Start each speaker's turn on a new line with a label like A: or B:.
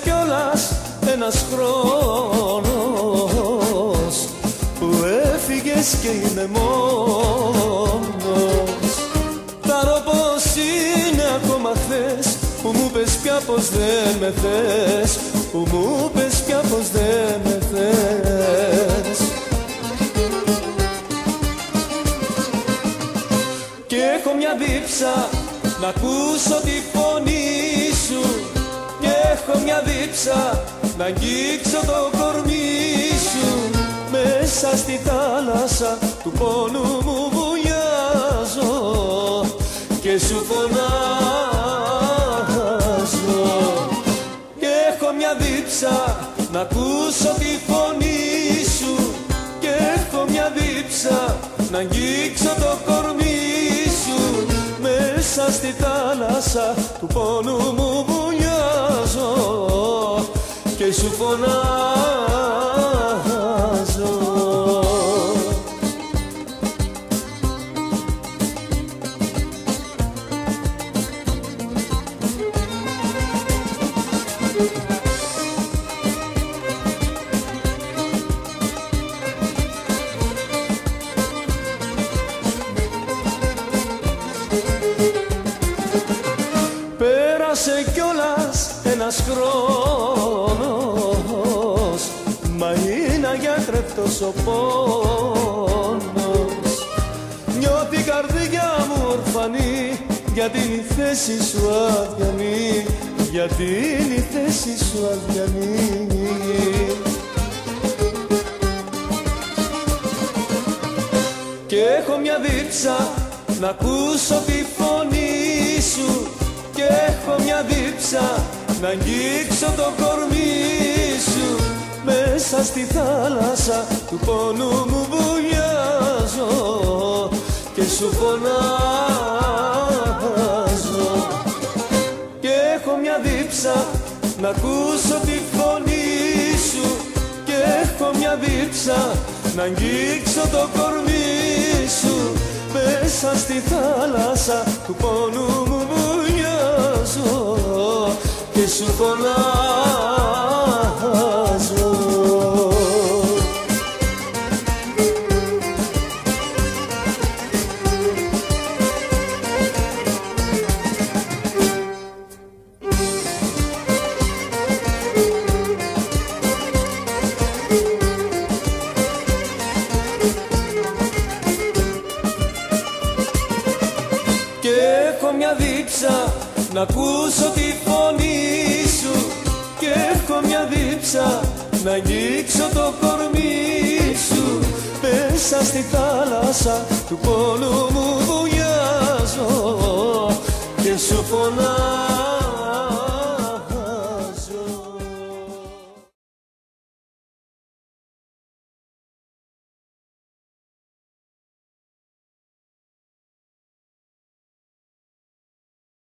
A: κιόλας ένας χρόνος που έφυγες και είμαι μόνος. Θα ρω πως είναι ακόμα χθες που μου πες πια πως δεν με θες, που μου πες πια πως δεν με θες. Και έχω μια δίψα να ακούσω τη φωνή σου, και έχω μια δίψα να αγγίξω το κορμί σου. Μέσα στη θάλασσα του πόνου μου βουλιάζω και σου φωνάζω. Και έχω μια δίψα να ακούσω τη φωνή σου, και έχω μια δίψα να αγγίξω το κορμί σου. Μέσα στη θάλασσα του πόνου μου βουλιάζω και σου φωνάζω. Πέρασε κιόλας ένας χρόνος, μα είναι αγιάτρευτος ο πόνος. Νιώθει η καρδιά μου ορφανή, γιατί είναι η θέση σου αδιανή, γιατί είναι η θέση σου αδιανή. Και έχω μια δίψα να ακούσω τη φωνή σου, και έχω μια δίψα να αγγίξω το κορμί σου. Μέσα στη θάλασσα του πόνου μου βουλιάζω και σου φωνάζω. Και έχω μια δίψα να ακούσω τη φωνή σου, και έχω μια δίψα να αγγίξω το κορμί σου. Μέσα στη θάλασσα του πόνου μου βουλιάζω και σου φωνάζω. Και έχω μια δίψα να ακούσω τη φωνή σου, και έχω μια δίψα να αγγίξω το κορμί σου. Μέσα στη θάλασσα του πόνου μου βουλιάζω και σου φωνάζω.